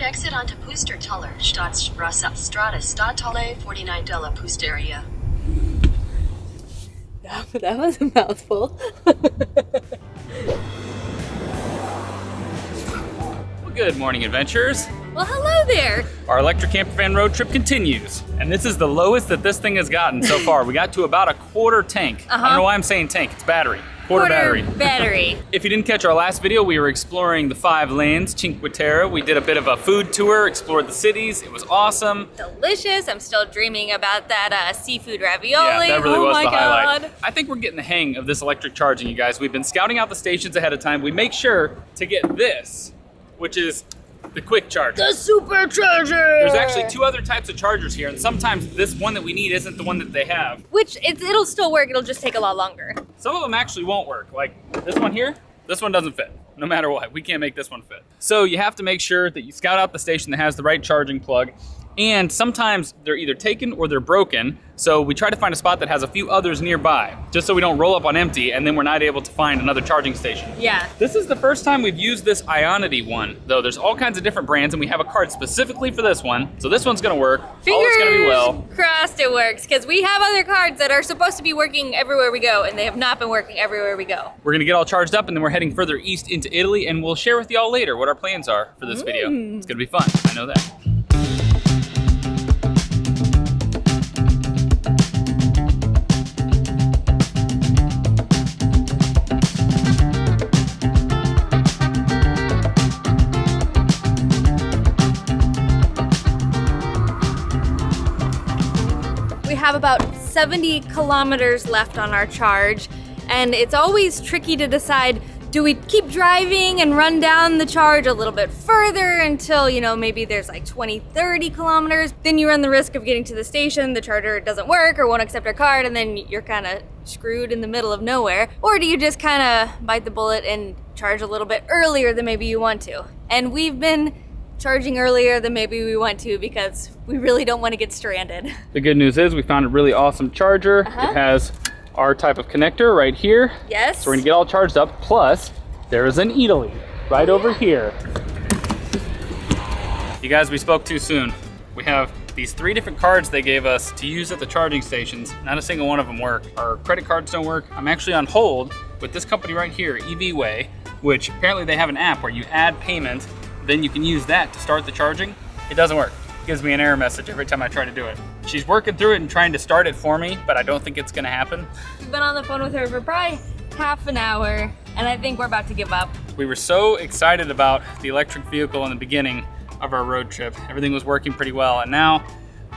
exit onto Pustertaler Stadtstraße Stadthalle 49 della Pusteria. That was a mouthful. Well, good morning, adventurers. Well, hello there. Our electric camper van road trip continues. And this is the lowest that this thing has gotten so far. We got to about a quarter tank. I don't know why I'm saying tank, it's battery. Quarter battery. If you didn't catch our last video, we were exploring the 5 lands, Cinque Terre. We did a bit of a food tour, explored the cities. It was awesome. Delicious. I'm still dreaming about that seafood ravioli. Yeah, that really was the highlight. God. I think we're getting the hang of this electric charging, you guys. We've been scouting out the stations ahead of time. We make sure to get this, which is the quick charger. The supercharger! There's actually 2 other types of chargers here, and sometimes this one that we need isn't the one that they have. Which, it'll still work, it'll just take a lot longer. Some of them actually won't work. Like this one here, this one doesn't fit. No matter what, we can't make this one fit. So you have to make sure that you scout out the station that has the right charging plug. And sometimes they're either taken or they're broken. So we try to find a spot that has a few others nearby, just so we don't roll up on empty and then we're not able to find another charging station. Yeah. This is the first time we've used this Ionity one, though. There's all kinds of different brands and we have a card specifically for this one. So this one's gonna work. Fingers all is gonna be well. crossed it works, because we have other cards that are supposed to be working everywhere we go, and they have not been working everywhere we go. We're gonna get all charged up and then we're heading further east into Italy, and we'll share with y'all later what our plans are for this video. It's gonna be fun, I know that. We have about 70 kilometers left on our charge, and it's always tricky to decide, do we keep driving and run down the charge a little bit further until, maybe there's like 20, 30 kilometers. Then you run the risk of getting to the station, the charger doesn't work or won't accept our card, and then you're kind of screwed in the middle of nowhere. Or do you just kind of bite the bullet and charge a little bit earlier than maybe you want to? And we've been charging earlier than maybe we want to because we really don't want to get stranded. The good news is we found a really awesome charger. It has our type of connector right here. Yes. So we're gonna get all charged up. Plus, there is an Italy right over here. You guys, we spoke too soon. We have these 3 different cards they gave us to use at the charging stations. Not a single one of them work. Our credit cards don't work. I'm actually on hold with this company right here, EVWay, which apparently they have an app where you add payment, then you can use that to start the charging. It doesn't work. It gives me an error message every time I try to do it. She's working through it and trying to start it for me, but I don't think it's gonna happen. We've been on the phone with her for probably half an hour, and I think we're about to give up. We were so excited about the electric vehicle in the beginning of our road trip. Everything was working pretty well, and now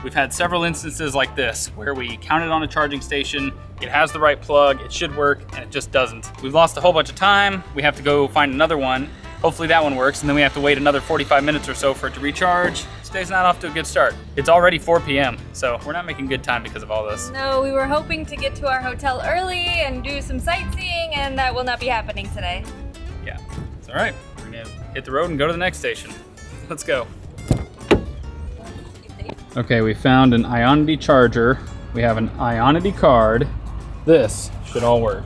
we've had several instances like this where we counted on a charging station, it has the right plug, it should work, and it just doesn't. We've lost a whole bunch of time. We have to go find another one. Hopefully that one works, and then we have to wait another 45 minutes or so for it to recharge. This day's not off to a good start. It's already 4 p.m., so we're not making good time because of all this. No, we were hoping to get to our hotel early and do some sightseeing, and that will not be happening today. Yeah, it's all right. We're gonna hit the road and go to the next station. Let's go. Okay, we found an Ionity charger. We have an Ionity card. This should all work.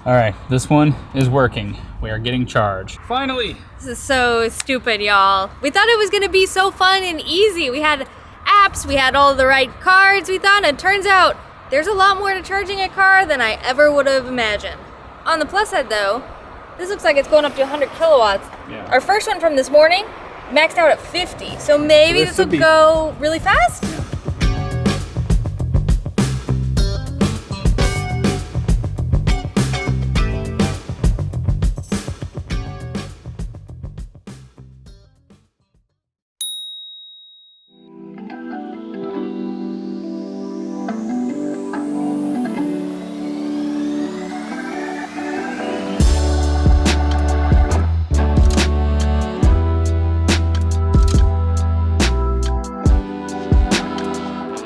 All right, this one is working. We are getting charged. Finally! This is so stupid, y'all. We thought it was gonna be so fun and easy. We had apps, we had all the right cards, we thought, and it turns out there's a lot more to charging a car than I ever would have imagined. On the plus side though, this looks like it's going up to 100 kilowatts. Yeah. Our first one from this morning maxed out at 50, so maybe this will go really fast?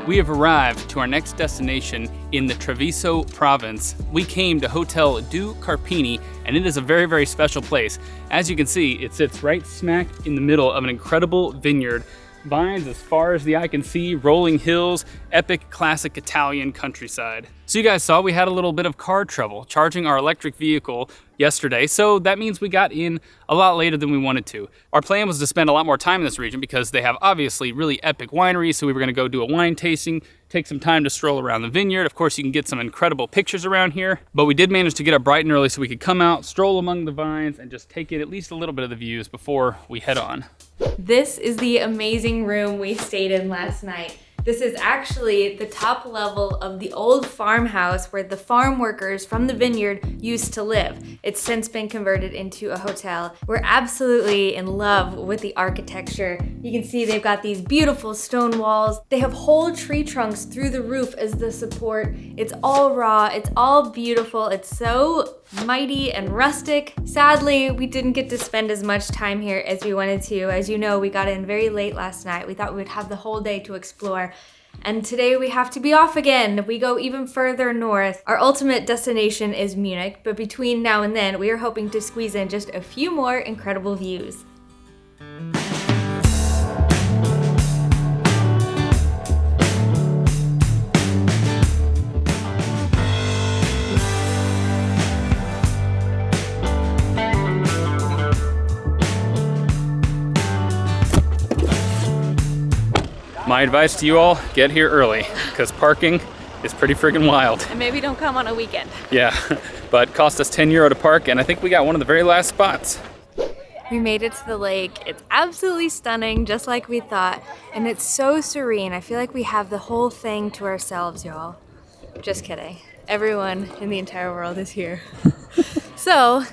We have arrived to our next destination in the Treviso province. We came to Hotel Du Carpini, and it is a very, very special place. As you can see, it sits right smack in the middle of an incredible vineyard vines as far as the eye can see, rolling hills, epic classic Italian countryside. So you guys saw we had a little bit of car trouble charging our electric vehicle yesterday, so that means we got in a lot later than we wanted to. Our plan was to spend a lot more time in this region because they have obviously really epic wineries, so we were gonna go do a wine tasting, take some time to stroll around the vineyard. Of course, you can get some incredible pictures around here, but we did manage to get up bright and early so we could come out, stroll among the vines, and just take in at least a little bit of the views before we head on. This is the amazing room we stayed in last night. This is actually the top level of the old farmhouse where the farm workers from the vineyard used to live. It's since been converted into a hotel. We're absolutely in love with the architecture. You can see they've got these beautiful stone walls. They have whole tree trunks through the roof as the support. It's all raw, it's all beautiful. It's so mighty and rustic. Sadly, we didn't get to spend as much time here as we wanted to. As you know, we got in very late last night. We thought we would have the whole day to explore. And today we have to be off again. We go even further north. Our ultimate destination is Munich, but between now and then, we are hoping to squeeze in just a few more incredible views. My advice to you all, get here early, because parking is pretty friggin' wild. And maybe don't come on a weekend. Yeah, but it cost us €10 to park, and I think we got one of the very last spots. We made it to the lake. It's absolutely stunning, just like we thought. And it's so serene. I feel like we have the whole thing to ourselves, y'all. Just kidding. Everyone in the entire world is here. So,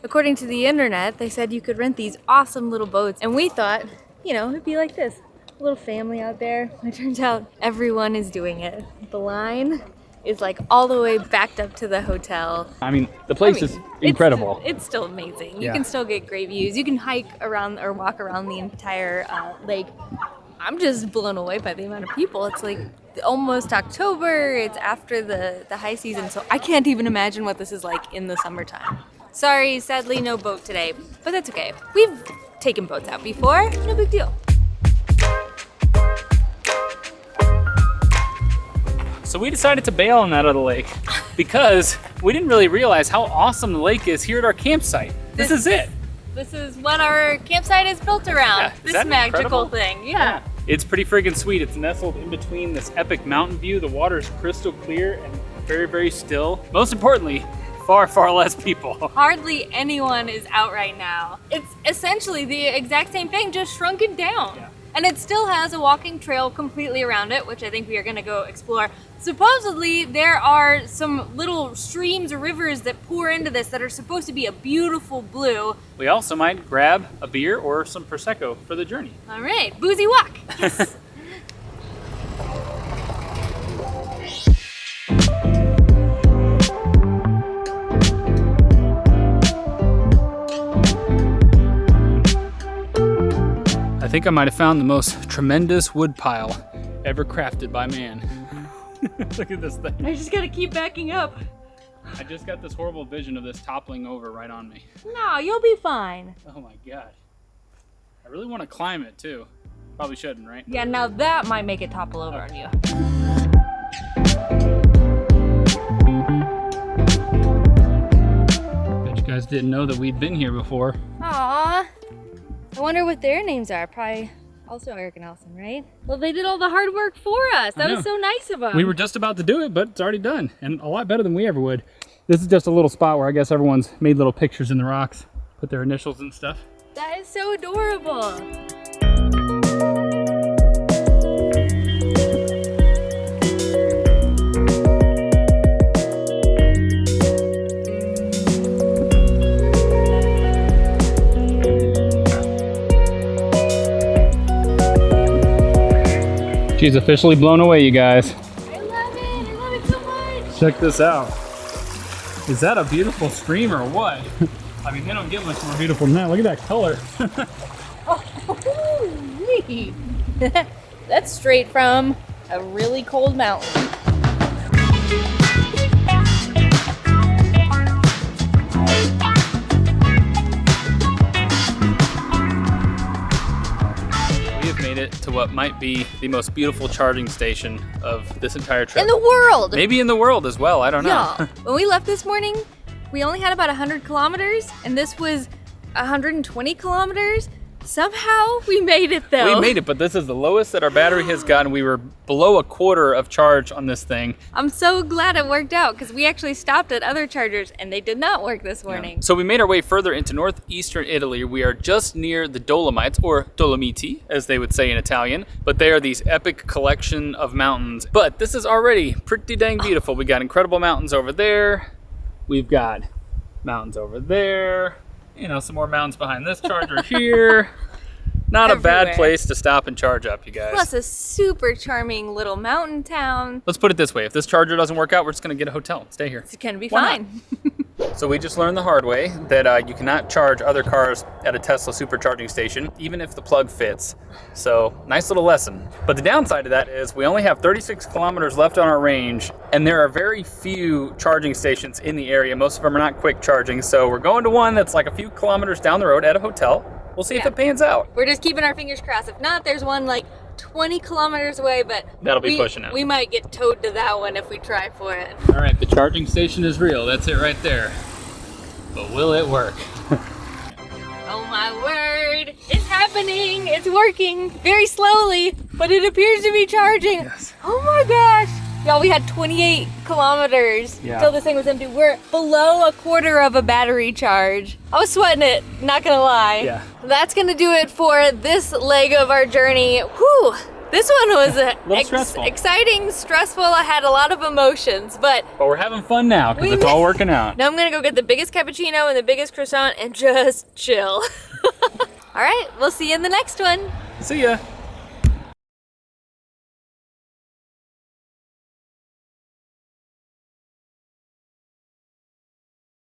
according to the internet, they said you could rent these awesome little boats. And we thought, you know, it'd be like this. A little family out there. It turns out everyone is doing it. The line is like all the way backed up to the hotel. I mean, the place is incredible. It's still amazing. Yeah. You can still get great views. You can hike around or walk around the entire lake. I'm just blown away by the amount of people. It's like almost October. It's after the high season, so I can't even imagine what this is like in the summertime. Sorry, sadly no boat today, but that's okay. We've taken boats out before. No big deal. So we decided to bail on that other lake because we didn't really realize how awesome the lake is here at our campsite. This is it. This is what our campsite is built around. Yeah, this that magical incredible? thing. Yeah. It's pretty friggin' sweet. It's nestled in between this epic mountain view. The water is crystal clear and very, very still. Most importantly, far, far less people. Hardly anyone is out right now. It's essentially the exact same thing, just shrunken down. Yeah. And it still has a walking trail completely around it, which I think we are gonna go explore. Supposedly, there are some little streams or rivers that pour into this that are supposed to be a beautiful blue. We also might grab a beer or some Prosecco for the journey. All right, boozy walk. Yes. I think I might have found the most tremendous wood pile ever crafted by man. Look at this thing. I just gotta keep backing up. I just got this horrible vision of this toppling over right on me. No, you'll be fine. Oh my God. I really want to climb it too. Probably shouldn't, right? Yeah, now that might make it topple over on you. Bet you guys didn't know that we'd been here before. Aww. I wonder what their names are. Probably also Eric and Allison, right? Well, they did all the hard work for us. That was so nice of them. We were just about to do it, but it's already done, and a lot better than we ever would. This is just a little spot where I guess everyone's made little pictures in the rocks, put their initials and stuff. That is so adorable. She's officially blown away, you guys. I love it so much. Check this out. Is that a beautiful stream or what? I mean, they don't get much more beautiful than that. Look at that color. Oh, that's straight from a really cold mountain. We have made it to what might be the most beautiful charging station of this entire trip. In the world! Maybe in the world as well, I don't know. Yeah. When we left this morning, we only had about 100 kilometers, and this was 120 kilometers. Somehow we made it though. We made it, but this is the lowest that our battery has gotten. We were below a quarter of charge on this thing. I'm so glad it worked out because we actually stopped at other chargers and they did not work this morning. So we made our way further into northeastern Italy. We are just near the Dolomites, or Dolomiti, as they would say in Italian. But they are these epic collection of mountains. But this is already pretty dang beautiful. We got incredible mountains over there. We've got mountains over there. You know, some more mountains behind this charger here. Not Everywhere. a bad place to stop and charge up, you guys. Plus a super charming little mountain town. Let's put it this way. If this charger doesn't work out, we're just going to get a hotel and stay here. It's gonna be Why fine. So we just learned the hard way that you cannot charge other cars at a Tesla supercharging station, even if the plug fits. So nice little lesson. But the downside of that is we only have 36 kilometers left on our range, and there are very few charging stations in the area. Most of them are not quick charging. So we're going to one that's like a few kilometers down the road at a hotel. We'll see if it pans out. We're just keeping our fingers crossed. If not, there's one like 20 kilometers away, but That'll be pushing it. We might get towed to that one if we try for it. All right, the charging station is real. That's it right there. But will it work? Oh my word, it's happening. It's working very slowly, but it appears to be charging. Yes. Oh my gosh. Y'all, we had 28 kilometers till this thing was empty. We're below a quarter of a battery charge. I was sweating it, not gonna lie. Yeah. That's gonna do it for this leg of our journey. Whew. This one was stressful. exciting, stressful. I had a lot of emotions, but we're having fun now because it's all working out. now I'm gonna go get the biggest cappuccino and the biggest croissant and just chill. All right, we'll see you in the next one. See ya.